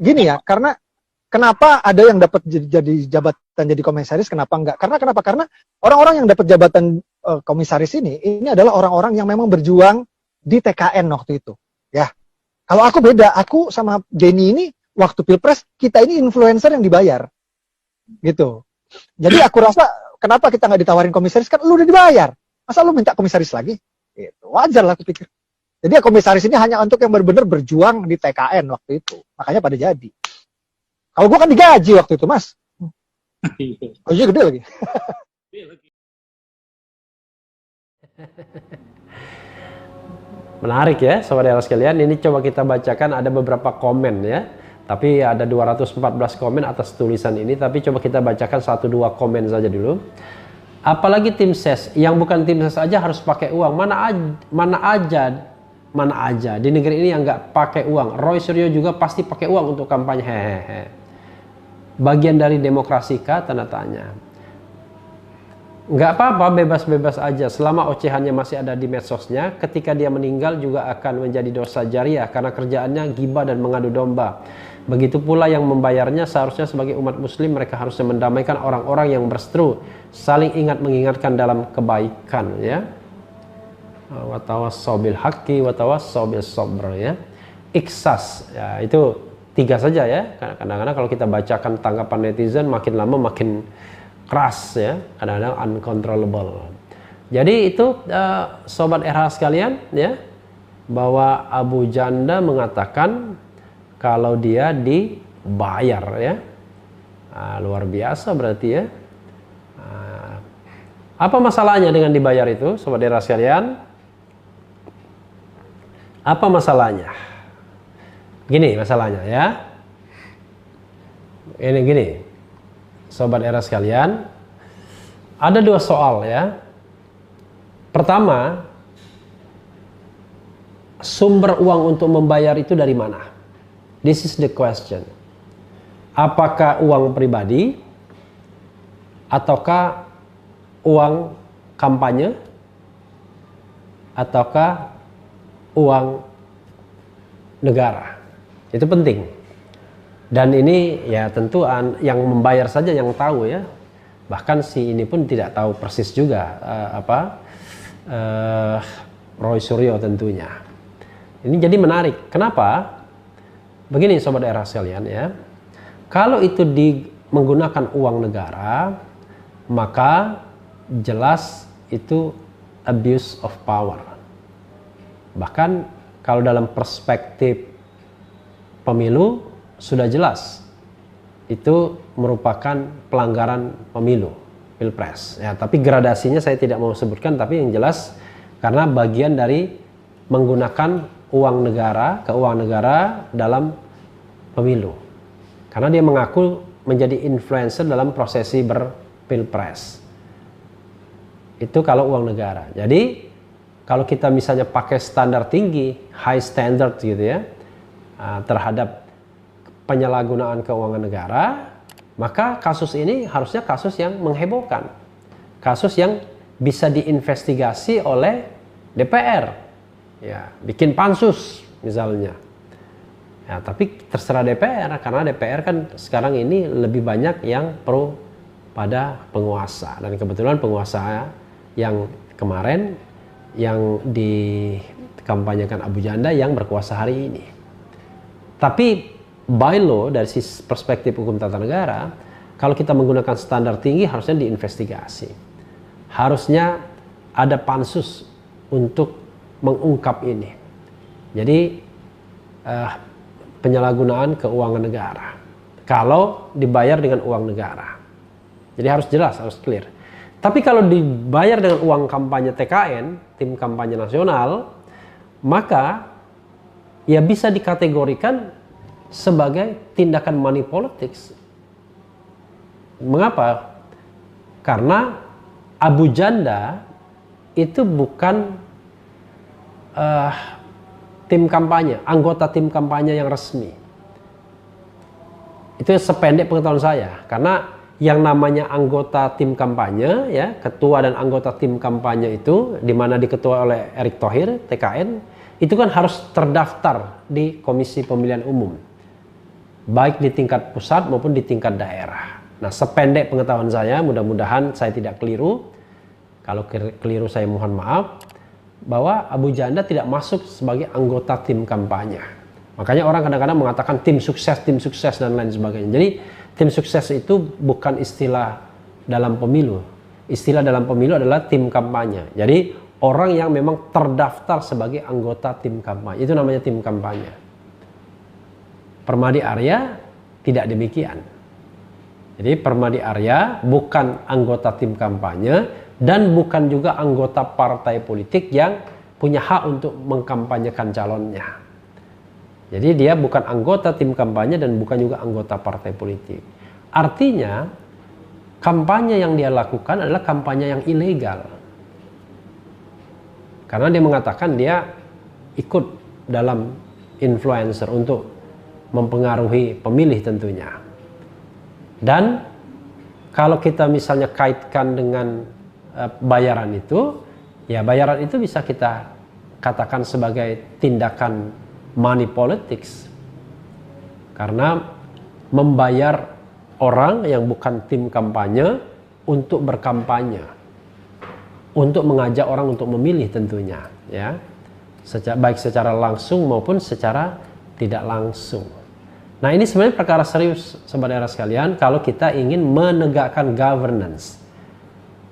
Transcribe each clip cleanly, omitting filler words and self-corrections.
gini ya, karena kenapa ada yang dapat jadi jabatan jadi komisaris, kenapa enggak? Karena orang-orang yang dapat jabatan komisaris ini adalah orang-orang yang memang berjuang di TKN waktu itu. Ya, kalau aku beda, aku sama Denny ini waktu pilpres kita ini influencer yang dibayar, gitu. Jadi aku rasa kenapa kita nggak ditawarin komisaris, kan lu udah dibayar, masa lu minta komisaris lagi? Gitu. Wajar lah aku pikir. Jadi ya komisaris ini hanya untuk yang benar-benar berjuang di TKN waktu itu, makanya pada jadi. Kalau gua kan digaji waktu itu, Mas. Gajinya gede lagi. Menarik ya, saudara sekalian. Ini coba kita bacakan, ada beberapa komen ya. Tapi ada 214 komen atas tulisan ini. Tapi coba kita bacakan 1-2 komen saja dulu. Apalagi tim ses, yang bukan tim ses aja harus pakai uang. Mana aja di negeri ini yang nggak pakai uang. Roy Suryo juga pasti pakai uang untuk kampanye. Hehehe. Bagian dari demokrasi kah? Tanda tanya. Nggak apa-apa, bebas-bebas aja selama ocehannya masih ada di medsosnya. Ketika dia meninggal juga akan menjadi dosa jariah karena kerjaannya gibah dan mengadu domba. Begitu pula yang membayarnya, seharusnya sebagai umat muslim mereka harusnya mendamaikan orang-orang yang berseteru, saling mengingatkan dalam kebaikan ya. Watawassaw bil haqqi watawassaw bis sabr ya. Iksas ya, itu 3 saja ya. Kadang-kadang kalau kita bacakan tanggapan netizen makin lama makin keras ya, kadang-kadang uncontrollable. Jadi itu sobat RH sekalian ya, bahwa Abu Janda mengatakan kalau dia dibayar ya. Luar biasa berarti ya. Apa masalahnya dengan dibayar itu sobat RH sekalian? Apa masalahnya? Gini masalahnya ya. Ini gini. Sobat era sekalian, ada 2 soal ya. Pertama, sumber uang untuk membayar itu dari mana? This is the question. Apakah uang pribadi ataukah uang kampanye ataukah uang negara? Itu penting. Dan ini ya tentu yang membayar saja yang tahu ya. Bahkan si ini pun tidak tahu persis juga Roy Suryo tentunya. Ini jadi menarik. Kenapa? Begini sobat era sekalian ya. Kalau itu menggunakan uang negara, maka jelas itu abuse of power. Bahkan kalau dalam perspektif pemilu sudah jelas itu merupakan pelanggaran pemilu pilpres ya, tapi gradasinya saya tidak mau sebutkan, tapi yang jelas karena bagian dari menggunakan keuangan negara dalam pemilu, karena dia mengaku menjadi influencer dalam prosesi berpilpres. Itu kalau uang negara. Jadi kalau kita misalnya pakai standar tinggi, high standard gitu ya, terhadap penyalahgunaan keuangan negara, maka kasus ini harusnya kasus yang menghebohkan, kasus yang bisa diinvestigasi oleh DPR, ya bikin pansus misalnya. Ya, tapi terserah DPR, karena DPR kan sekarang ini lebih banyak yang pro pada penguasa, dan kebetulan penguasa yang kemarin yang dikampanyekan Abu Janda yang berkuasa hari ini. Tapi by law dari perspektif hukum tata negara, kalau kita menggunakan standar tinggi harusnya diinvestigasi. Harusnya ada pansus untuk mengungkap ini. Jadi penyalahgunaan keuangan negara kalau dibayar dengan uang negara. Jadi harus jelas, harus clear. Tapi kalau dibayar dengan uang kampanye TKN, tim kampanye nasional, maka ya bisa dikategorikan sebagai tindakan money politics. Mengapa? Karena Abu Janda itu bukan tim kampanye, anggota tim kampanye yang resmi. Itu sependek pengetahuan saya, karena yang namanya anggota tim kampanye ya, ketua dan anggota tim kampanye itu di mana diketuai oleh Erick Thohir TKN, itu kan harus terdaftar di Komisi Pemilihan Umum. baik di tingkat pusat maupun di tingkat daerah. Nah, sependek pengetahuan saya, mudah-mudahan saya tidak keliru. Kalau keliru saya mohon maaf, bahwa Abu Janda tidak masuk sebagai anggota tim kampanye. Makanya orang kadang-kadang mengatakan tim sukses dan lain sebagainya. Jadi tim sukses itu bukan istilah dalam pemilu. Istilah dalam pemilu adalah tim kampanye. Jadi orang yang memang terdaftar sebagai anggota tim kampanye, itu namanya tim kampanye. Permadi Arya tidak demikian. Jadi Permadi Arya bukan anggota tim kampanye dan bukan juga anggota partai politik yang punya hak untuk mengkampanyekan calonnya. Jadi dia bukan anggota tim kampanye dan bukan juga anggota partai politik. Artinya kampanye yang dia lakukan adalah kampanye yang ilegal. Karena dia mengatakan dia ikut dalam influencer untuk mempengaruhi pemilih tentunya. Dan kalau kita misalnya kaitkan dengan bayaran itu, ya bayaran itu bisa kita katakan sebagai tindakan money politics. Karena membayar orang yang bukan tim kampanye untuk berkampanye, untuk mengajak orang untuk memilih tentunya, ya, baik secara langsung maupun secara tidak langsung. Nah, ini sebenarnya perkara serius, saudara sekalian, kalau kita ingin menegakkan governance,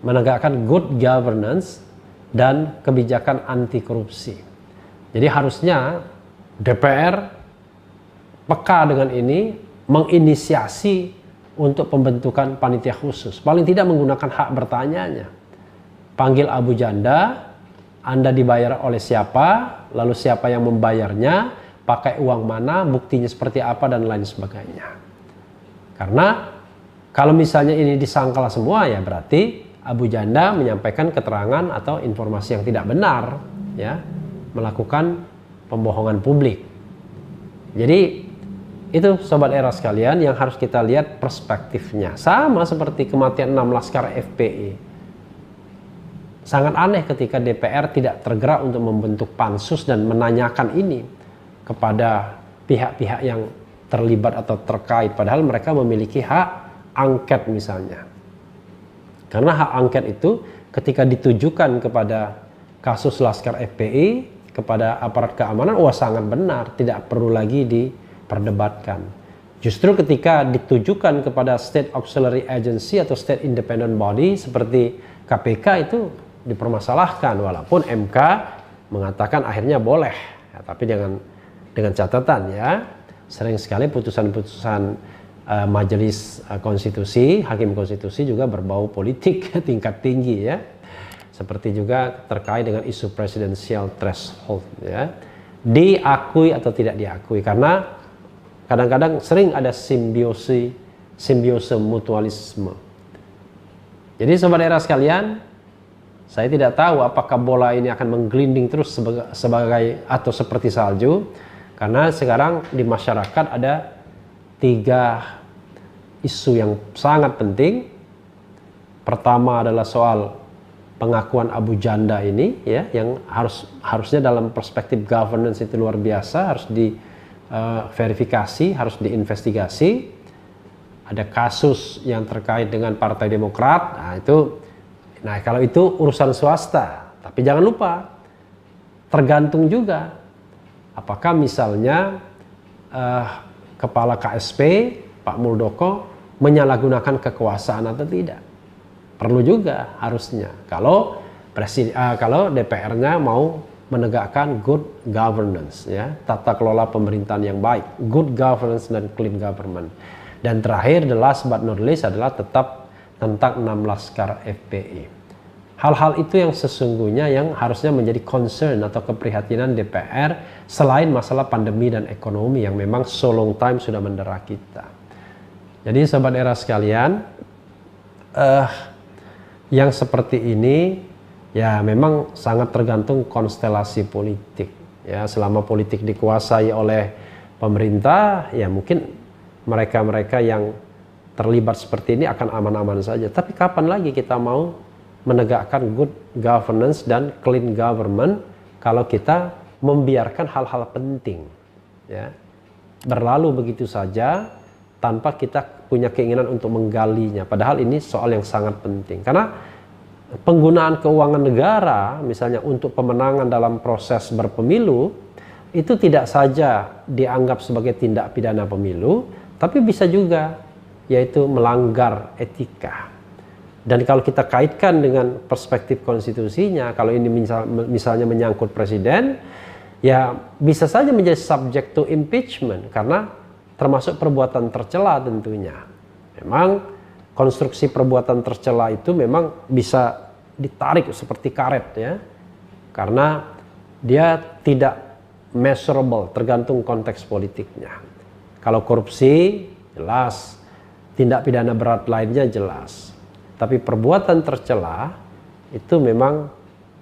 menegakkan good governance dan kebijakan anti korupsi. Jadi harusnya DPR peka dengan ini, menginisiasi untuk pembentukan panitia khusus. Paling tidak menggunakan hak bertanyanya. Panggil Abu Janda, Anda dibayar oleh siapa, lalu siapa yang membayarnya, pakai uang mana, buktinya seperti apa, dan lain sebagainya. Karena kalau misalnya ini disangkal semua, ya berarti Abu Janda menyampaikan keterangan atau informasi yang tidak benar, ya, melakukan pembohongan publik. Jadi itu sobat era sekalian yang harus kita lihat perspektifnya. Sama seperti kematian 6 laskar FPI. Sangat aneh ketika DPR tidak tergerak untuk membentuk pansus dan menanyakan ini kepada pihak-pihak yang terlibat atau terkait, padahal mereka memiliki hak angket misalnya. Karena hak angket itu ketika ditujukan kepada kasus Laskar FPI, kepada aparat keamanan, wah sangat benar, tidak perlu lagi diperdebatkan. Justru ketika ditujukan kepada State Auxiliary Agency atau State Independent Body seperti KPK itu dipermasalahkan, walaupun MK mengatakan akhirnya boleh, ya, tapi dengan catatan, ya, sering sekali putusan-putusan majelis konstitusi, hakim konstitusi juga berbau politik tingkat tinggi, ya. Seperti juga terkait dengan isu presidensial threshold, ya. Diakui atau tidak diakui, karena kadang-kadang sering ada simbiose mutualisme. Jadi sobat era sekalian, saya tidak tahu apakah bola ini akan menggelinding terus sebagai atau seperti salju. Karena sekarang di masyarakat ada 3 isu yang sangat penting. Pertama adalah soal pengakuan Abu Janda ini, ya, yang harusnya dalam perspektif governance itu luar biasa, harus diverifikasi, harus diinvestigasi. Ada kasus yang terkait dengan Partai Demokrat. Nah, kalau itu urusan swasta. Tapi jangan lupa, tergantung juga apakah misalnya Kepala KSP Pak Muldoko menyalahgunakan kekuasaan atau tidak. Perlu juga harusnya kalau DPR-nya mau menegakkan good governance, ya, tata kelola pemerintahan yang baik, good governance dan clean government. Dan terakhir, the last but not least adalah tetap tentang 6 laskar FPI. Hal-hal itu yang sesungguhnya yang harusnya menjadi concern atau keprihatinan DPR selain masalah pandemi dan ekonomi yang memang so long time sudah mendera kita. Jadi sobat era sekalian, yang seperti ini ya memang sangat tergantung konstelasi politik. Ya, selama politik dikuasai oleh pemerintah, ya mungkin mereka-mereka yang terlibat seperti ini akan aman-aman saja. Tapi kapan lagi kita mau menegakkan good governance dan clean government kalau kita membiarkan hal-hal penting, ya, berlalu begitu saja tanpa kita punya keinginan untuk menggalinya. Padahal ini soal yang sangat penting. Karena penggunaan keuangan negara misalnya untuk pemenangan dalam proses berpemilu itu tidak saja dianggap sebagai tindak pidana pemilu, tapi bisa juga yaitu melanggar etika. Dan kalau kita kaitkan dengan perspektif konstitusinya, kalau ini misalnya menyangkut presiden, ya bisa saja menjadi subject to impeachment karena termasuk perbuatan tercela tentunya. Memang konstruksi perbuatan tercela itu memang bisa ditarik seperti karet ya, karena dia tidak measurable, tergantung konteks politiknya. Kalau korupsi jelas, tindak pidana berat lainnya jelas. Tapi perbuatan tercela itu memang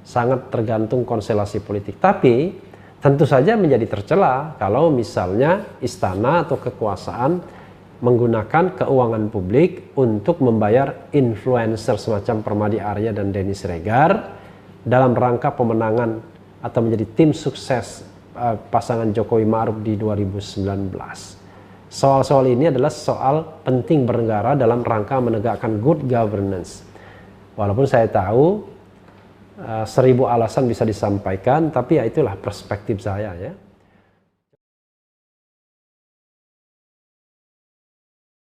sangat tergantung konstelasi politik. Tapi tentu saja menjadi tercela kalau misalnya istana atau kekuasaan menggunakan keuangan publik untuk membayar influencer semacam Permadi Arya dan Denny Siregar dalam rangka pemenangan atau menjadi tim sukses pasangan Jokowi Ma'ruf di 2019. Soal-soal ini adalah soal penting bernegara dalam rangka menegakkan good governance. Walaupun saya tahu 1000 alasan bisa disampaikan, tapi ya itulah perspektif saya ya.